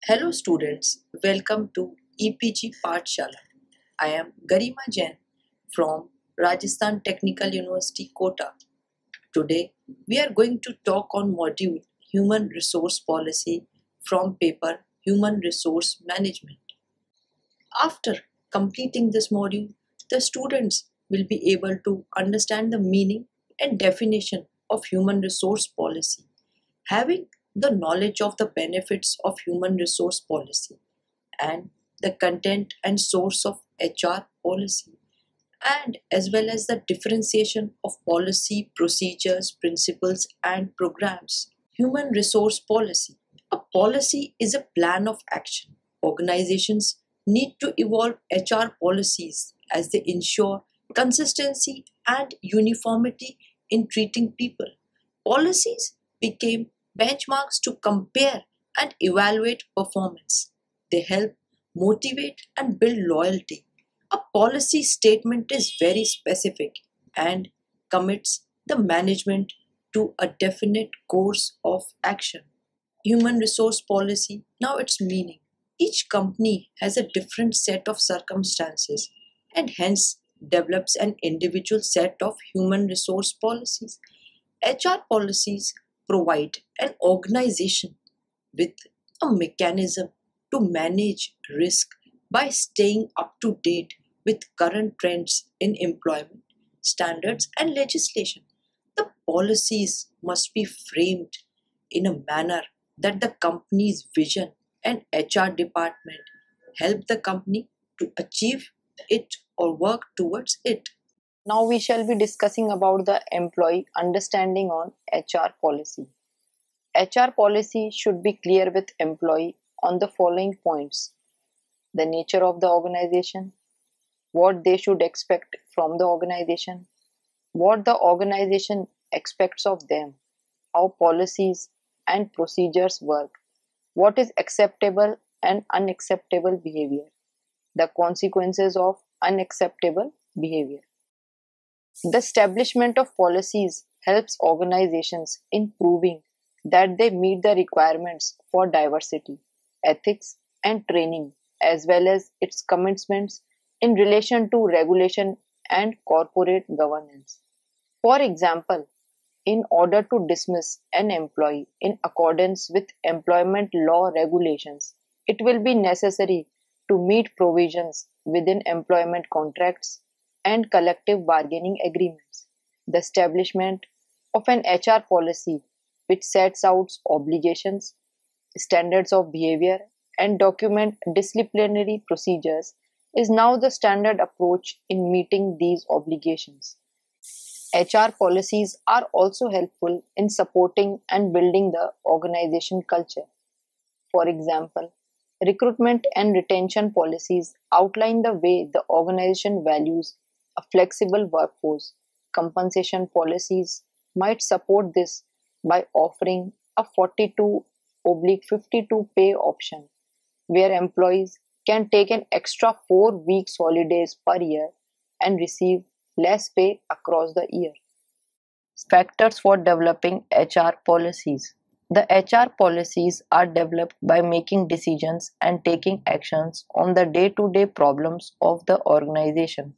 Hello students, welcome to EPG Pathshala. I am Garima Jain from Rajasthan Technical University, Kota. Today we are going to talk on module Human Resource Policy from paper Human Resource Management. After completing this module, the students will be able to understand the meaning and definition of human resource policy. Having the knowledge of the benefits of human resource policy and the content and source of HR policy, and as well as the differentiation of policy, procedures, principles, and programs. Human resource policy. A policy is a plan of action. Organizations need to evolve HR policies as they ensure consistency and uniformity in treating people. Policies became benchmarks to compare and evaluate performance. They help motivate and build loyalty. A policy statement is very specific and commits the management to a definite course of action. Human resource policy, now its meaning. Each company has a different set of circumstances and hence develops an individual set of human resource policies. HR policies provide an organization with a mechanism to manage risk by staying up to date with current trends in employment, standards, and legislation. The policies must be framed in a manner that the company's vision and HR department help the company to achieve it or work towards it. Now we shall be discussing about the employee understanding on HR policy. HR policy should be clear with employee on the following points: the nature of the organization, what they should expect from the organization, what the organization expects of them, how policies and procedures work, what is acceptable and unacceptable behavior, the consequences of unacceptable behavior. The establishment of policies helps organizations in proving that they meet the requirements for diversity, ethics, and training, as well as its commitments in relation to regulation and corporate governance. For example, in order to dismiss an employee in accordance with employment law regulations, it will be necessary to meet provisions within employment contracts and collective bargaining agreements. The establishment of an HR policy which sets out obligations, standards of behavior, and document disciplinary procedures is now the standard approach in meeting these obligations. HR policies are also helpful in supporting and building the organization culture. For example, recruitment and retention policies outline the way the organization values a flexible workforce. Compensation policies might support this by offering a 42/52 pay option, where employees can take an extra 4 weeks holidays per year and receive less pay across the year. Factors for developing HR policies. The HR policies are developed by making decisions and taking actions on the day-to-day problems of the organization.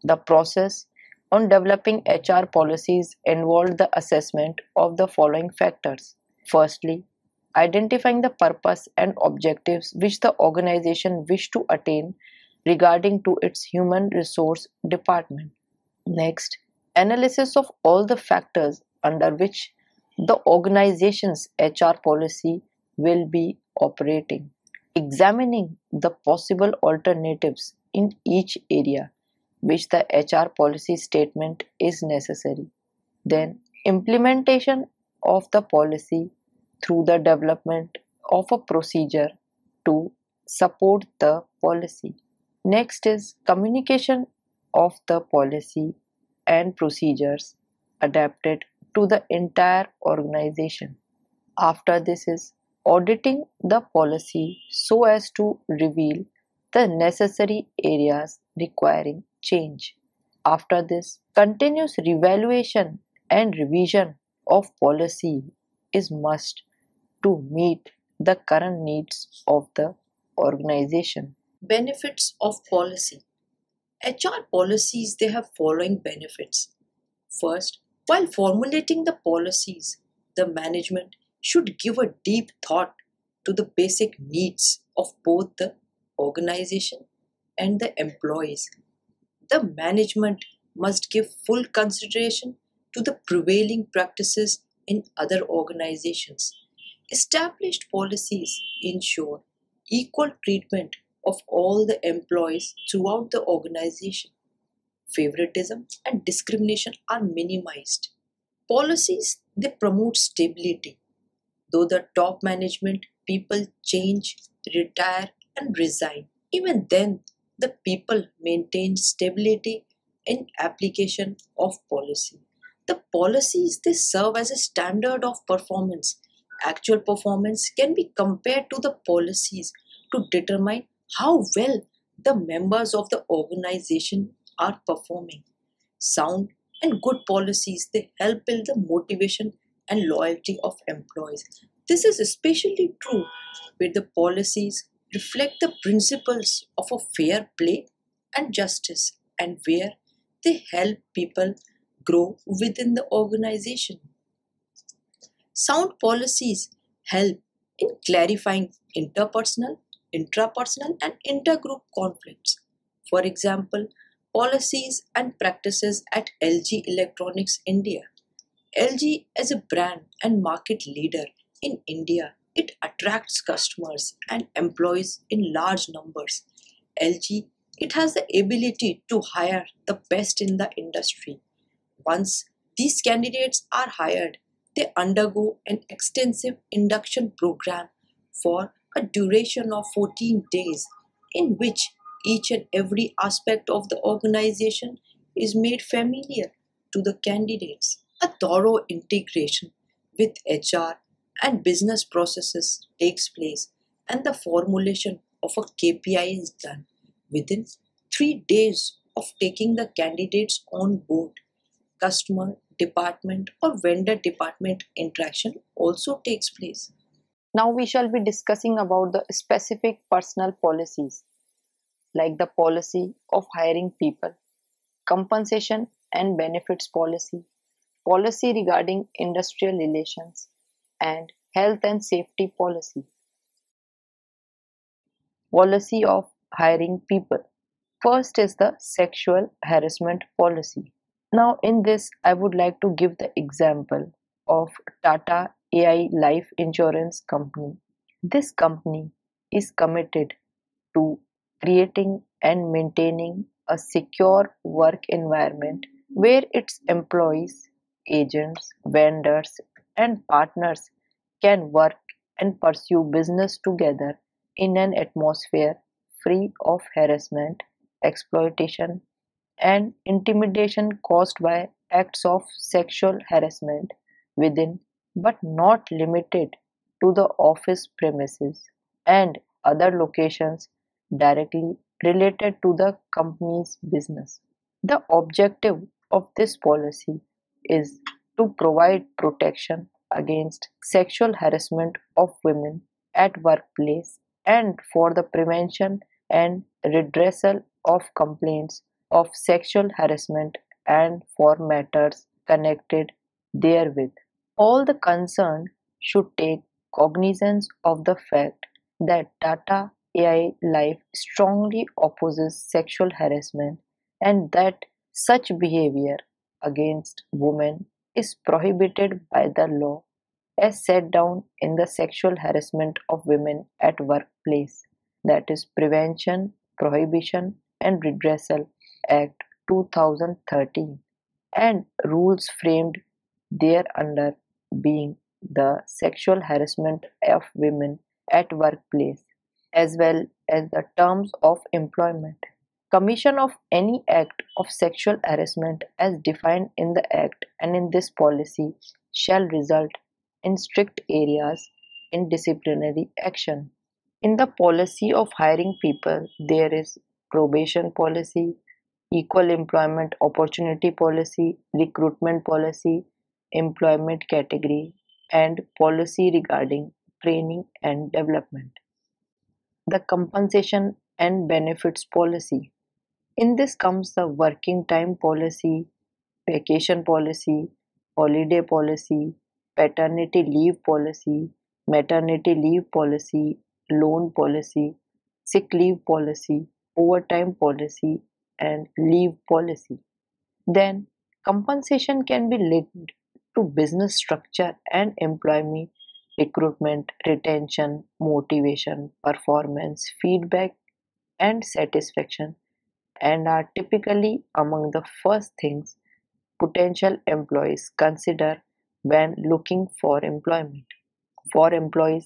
The process on developing HR policies involved the assessment of the following factors. Firstly, identifying the purpose and objectives which the organization wish to attain regarding to its human resource department. Next, analysis of all the factors under which the organization's HR policy will be operating, examining the possible alternatives in each area which the HR policy statement is necessary. Then, implementation of the policy through the development of a procedure to support the policy. Next is communication of the policy and procedures adapted to the entire organization. After this is auditing the policy so as to reveal the necessary areas requiring change. After this, continuous revaluation and revision of policy is must to meet the current needs of the organization. Benefits of policy. HR policies, they have following benefits. First, while formulating the policies, the management should give a deep thought to the basic needs of both the organization and the employees. The management must give full consideration to the prevailing practices in other organizations. Established policies ensure equal treatment of all the employees throughout the organization. Favoritism and discrimination are minimized. Policies, they promote stability. Though the top management people change, retire, and resign, even then the people maintain stability in application of policy. The policies, they serve as a standard of performance. Actual performance can be compared to the policies to determine how well the members of the organization are performing. Sound and good policies, they help build the motivation and loyalty of employees. This is especially true where the policies reflect the principles of a fair play and justice, and where they help people grow within the organization. Sound policies help in clarifying interpersonal, intrapersonal, and intergroup conflicts. For example, policies and practices at LG Electronics India. LG as a brand and market leader in India, it attracts customers and employees in large numbers. LG, it has the ability to hire the best in the industry. Once these candidates are hired, they undergo an extensive induction program for a duration of 14 days, in which each and every aspect of the organization is made familiar to the candidates. A thorough integration with HR and business processes takes place, and the formulation of a KPI is done within 3 days of taking the candidates on board. Customer department or vendor department interaction also takes place. Now we shall be discussing about the specific personal policies like the policy of hiring people, compensation and benefits policy, policy regarding industrial relations, and health and safety policy. Policy of hiring people. First is the sexual harassment policy. Now, in this, I would like to give the example of Tata AI Life Insurance Company. This company is committed to creating and maintaining a secure work environment where its employees, agents, vendors, and partners can work and pursue business together in an atmosphere free of harassment, exploitation, and intimidation caused by acts of sexual harassment within but not limited to the office premises and other locations directly related to the company's business. The objective of this policy is to provide protection against sexual harassment of women at workplace and for the prevention and redressal of complaints of sexual harassment and for matters connected therewith. All the concerned should take cognizance of the fact that Tata AI Life strongly opposes sexual harassment and that such behavior against women is prohibited by the law as set down in the Sexual Harassment of Women at Workplace, that is Prevention, Prohibition and Redressal Act 2013, and rules framed thereunder being the Sexual Harassment of Women at Workplace, as well as the terms of employment. Commission of any act of sexual harassment as defined in the Act and in this policy shall result in strict areas in disciplinary action. In the policy of hiring people, there is probation policy, equal employment opportunity policy, recruitment policy, employment category, and policy regarding training and development. The compensation and benefits policy. In this comes the working time policy, vacation policy, holiday policy, paternity leave policy, maternity leave policy, loan policy, sick leave policy, overtime policy, and leave policy. Then, compensation can be linked to business structure and employment, recruitment, retention, motivation, performance, feedback, and satisfaction, and are typically among the first things potential employees consider when looking for employment. For employees,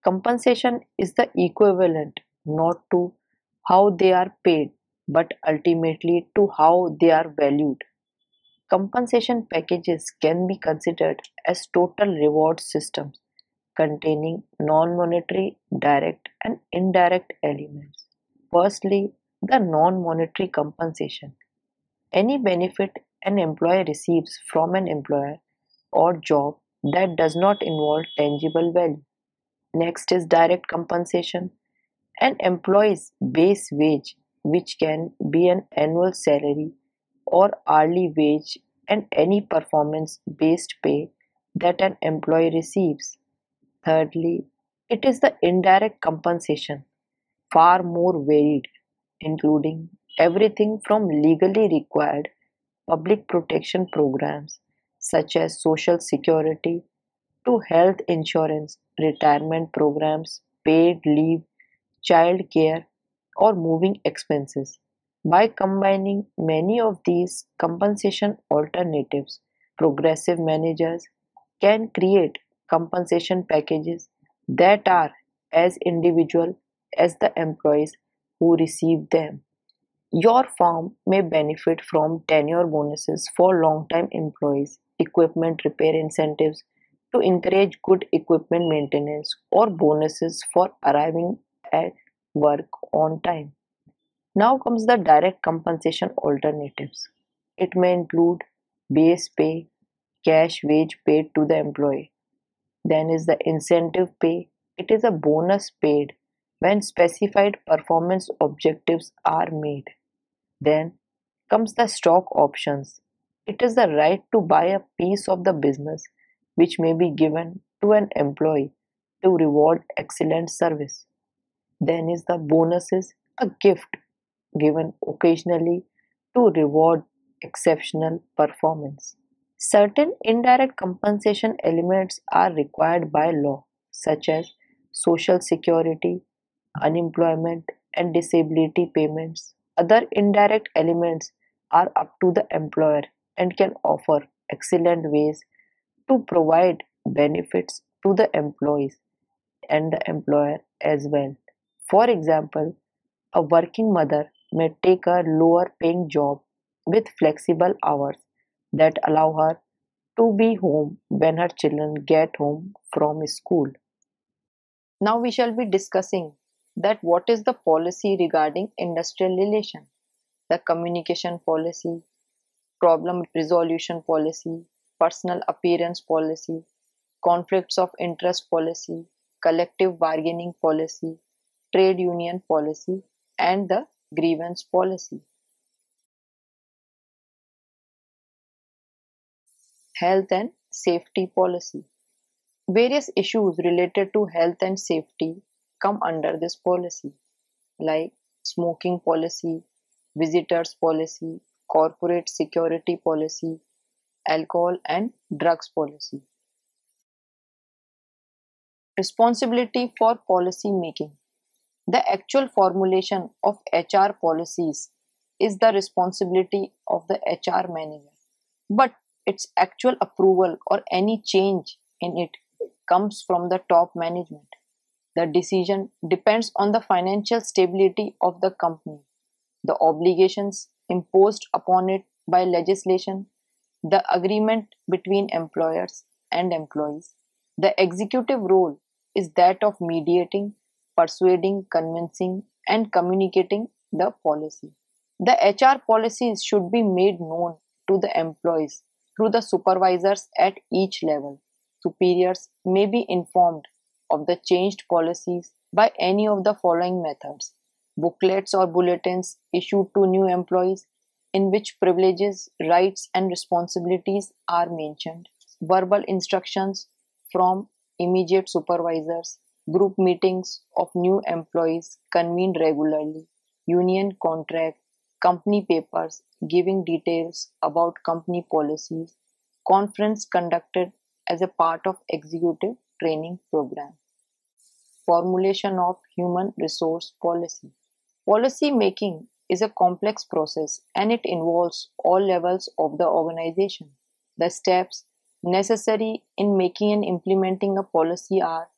compensation is the equivalent not to how they are paid but ultimately to how they are valued. Compensation packages can be considered as total reward systems containing non-monetary direct and indirect elements. Firstly, the non-monetary compensation. Any benefit an employee receives from an employer or job that does not involve tangible value. Next is direct compensation. An employee's base wage, which can be an annual salary or hourly wage, and any performance based pay that an employee receives. Thirdly, it is the indirect compensation, far more varied, including everything from legally required public protection programs such as Social Security to health insurance, retirement programs, paid leave, child care, or moving expenses. By combining many of these compensation alternatives, progressive managers can create compensation packages that are as individual as the employees who receive them. Your firm may benefit from tenure bonuses for long-time employees, equipment repair incentives to encourage good equipment maintenance, or bonuses for arriving at work on time. Now comes the direct compensation alternatives. It may include base pay, cash wage paid to the employee. Then is the incentive pay. It is a bonus paid when specified performance objectives are made. Then comes the stock options. It is the right to buy a piece of the business which may be given to an employee to reward excellent service. Then is the bonuses, a gift given occasionally to reward exceptional performance. Certain indirect compensation elements are required by law, such as social security, unemployment, and disability payments. Other indirect elements are up to the employer and can offer excellent ways to provide benefits to the employees and the employer as well. For example, a working mother may take a lower paying job with flexible hours that allow her to be home when her children get home from school. Now we shall be discussing that what is the policy regarding industrial relation, the communication policy, problem resolution policy, personal appearance policy, conflicts of interest policy, collective bargaining policy, trade union policy, and the grievance policy. Health and safety policy. Various issues related to health and safety come under this policy, like smoking policy, visitors policy, corporate security policy, alcohol and drugs policy. Responsibility for policy making. The actual formulation of HR policies is the responsibility of the HR manager, but its actual approval or any change in it comes from the top management. The decision depends on the financial stability of the company, the obligations imposed upon it by legislation, the agreement between employers and employees. The executive role is that of mediating, persuading, convincing, and communicating the policy. The HR policies should be made known to the employees through the supervisors at each level. Superiors may be informed of the changed policies by any of the following methods: booklets or bulletins issued to new employees in which privileges, rights, and responsibilities are mentioned, verbal instructions from immediate supervisors, group meetings of new employees convened regularly, union contract, company papers giving details about company policies, conference conducted as a part of executive training program. Formulation of human resource policy. Policy making is a complex process and it involves all levels of the organization. The steps necessary in making and implementing a policy are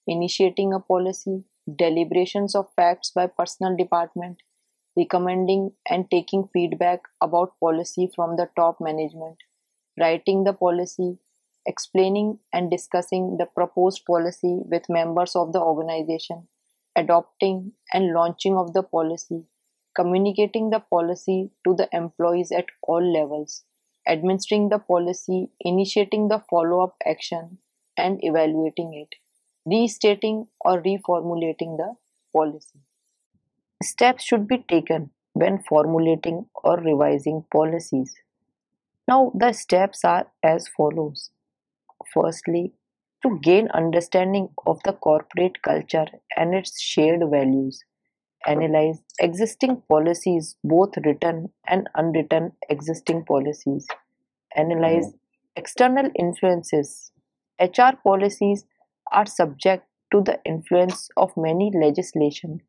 initiating a policy, deliberations of facts by personnel department, recommending and taking feedback about policy from the top management, writing the policy, explaining and discussing the proposed policy with members of the organization, adopting and launching of the policy, communicating the policy to the employees at all levels, administering the policy, initiating the follow-up action, and evaluating it, restating or reformulating the policy. Steps should be taken when formulating or revising policies. Now, the steps are as follows. Firstly, to gain understanding of the corporate culture and its shared values, analyze existing policies, both written and unwritten existing policies. Analyze external influences. HR policies are subject to the influence of many legislation,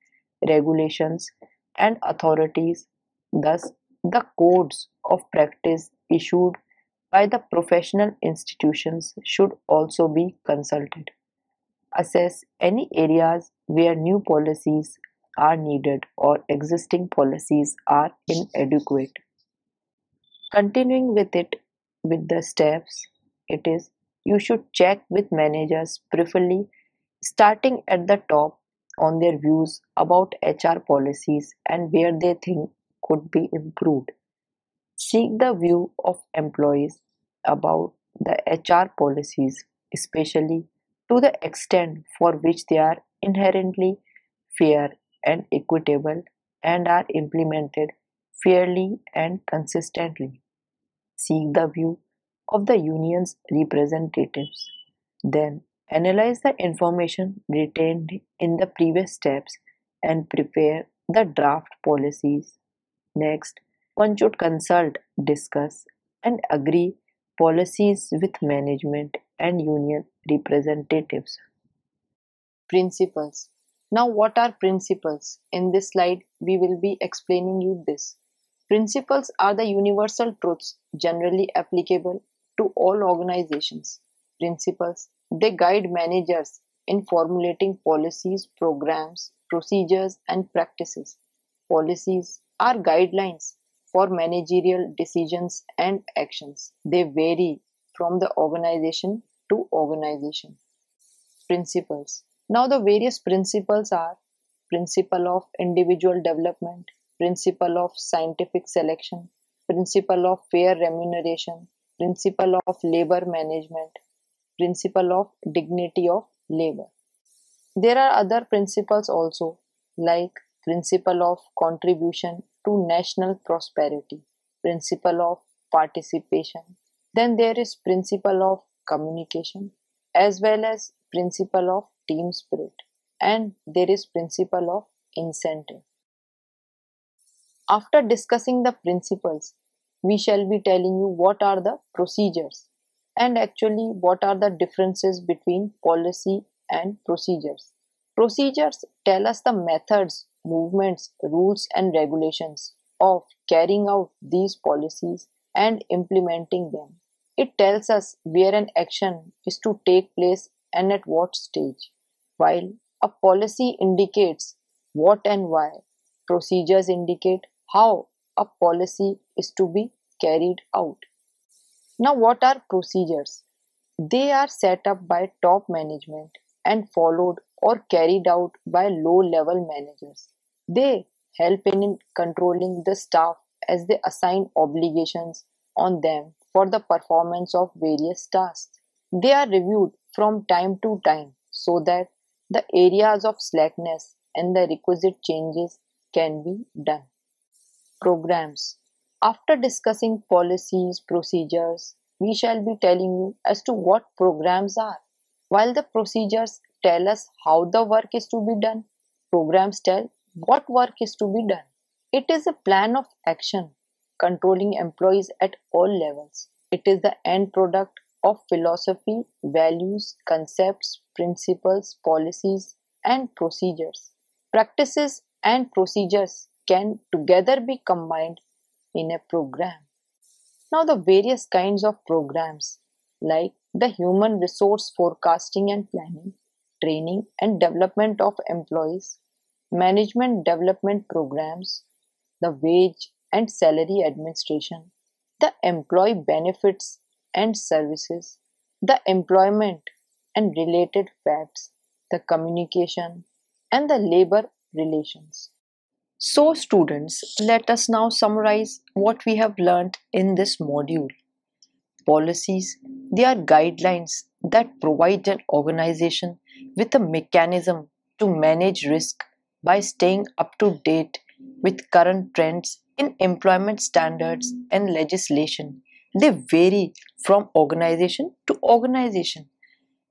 regulations, and authorities. Thus, the codes of practice issued by the professional institutions should also be consulted. Assess any areas where new policies are needed or existing policies are inadequate. Continuing with it with the steps, it is you should check with managers, preferably starting at the top, on their views about HR policies and where they think could be improved. Seek the view of employees about the HR policies, especially to the extent for which they are inherently fair and equitable and are implemented fairly and consistently. Seek the view of the union's representatives. Then analyze the information retained in the previous steps and prepare the draft policies. Next, one should consult, discuss, and agree policies with management and union representatives. Principles. Now, what are principles? In this slide, we will be explaining you this. Principles are the universal truths generally applicable to all organizations. Principles, they guide managers in formulating policies, programs, procedures, and practices. Policies are guidelines for managerial decisions and actions. They vary from the organization to organization. Principles. Now the various principles are principle of individual development, principle of scientific selection, principle of fair remuneration, principle of labor management, principle of dignity of labor. There are other principles also, like principle of contribution to national prosperity, principle of participation. Then there is principle of communication as well as principle of team spirit, and there is principle of incentive. After discussing the principles, we shall be telling you what are the procedures and actually what are the differences between policy and procedures. Procedures tell us the methods, movements, rules and regulations of carrying out these policies and implementing them. It tells us where an action is to take place and at what stage, while a policy indicates what and why. Procedures indicate how a policy is to be carried out. Now, what are procedures? They are set up by top management and followed or carried out by low-level managers. They help in controlling the staff as they assign obligations on them for the performance of various tasks. They are reviewed from time to time so that the areas of slackness and the requisite changes can be done. Programs. After discussing policies, procedures, we shall be telling you as to what programs are. While the procedures tell us how the work is to be done, programs tell what work is to be done. It is a plan of action controlling employees at all levels. It is the end product of philosophy, values, concepts, principles, policies, and procedures. Practices and procedures can together be combined in a program. Now, the various kinds of programs like the human resource forecasting and planning, training and development of employees, management development programs, the wage and salary administration, the employee benefits and services, the employment and related facts, the communication, and the labor relations. So, students, let us now summarize what we have learnt in this module. Policies, they are guidelines that provide an organization with a mechanism to manage risk by staying up to date with current trends in employment standards and legislation. They vary from organization to organization.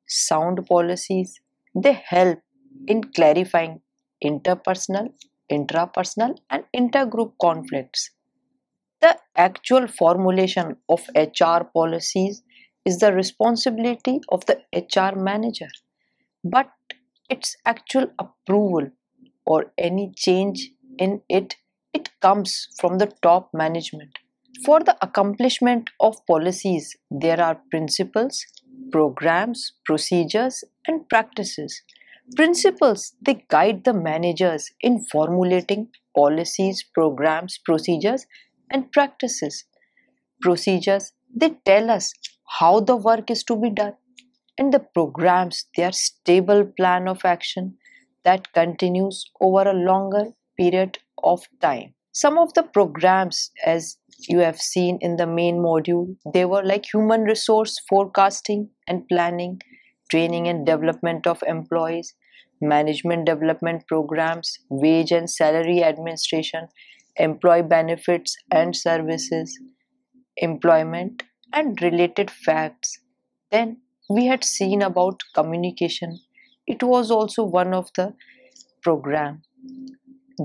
Sound policies, they help in clarifying interpersonal, intrapersonal, and intergroup conflicts. The actual formulation of HR policies is the responsibility of the HR manager, but its actual approval or any change in it comes from the top management. For the accomplishment of policies, there are principles, programs, procedures, and practices. Principles, they guide the managers in formulating policies, programs, procedures, and practices. Procedures, they tell us how the work is to be done. And the programs, they are stable plan of action that continues over a longer period of time. Some of the programs, as you have seen in the main module, they were like human resource forecasting and planning, training and development of employees, management development programs, wage and salary administration, employee benefits and services, employment and related facts. Then we had seen about communication. It was also one of the program.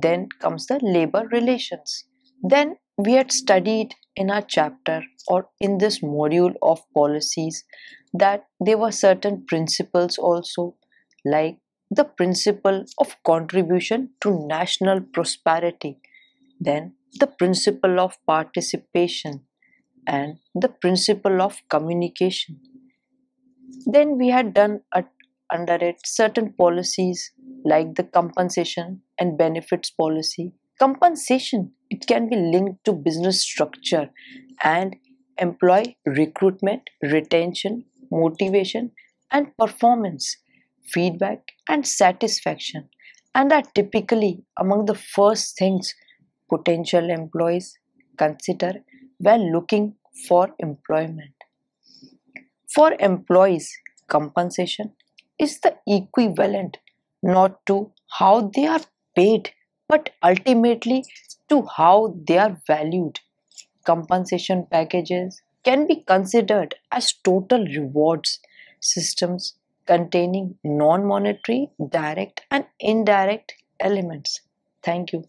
Then comes the labor relations. Then we had studied in our chapter or in this module of policies that there were certain principles also, like the principle of contribution to national prosperity, then the principle of participation, and the principle of communication. Then we had done under it certain policies like the compensation and benefits policy. Compensation, it can be linked to business structure and employee recruitment, retention, motivation, and performance, feedback, and satisfaction, and are typically among the first things potential employees consider when looking for employment. For employees, compensation is the equivalent not to how they are paid but ultimately to how they are valued. Compensation packages can be considered as total rewards systems containing non monetary, direct, and indirect elements. Thank you.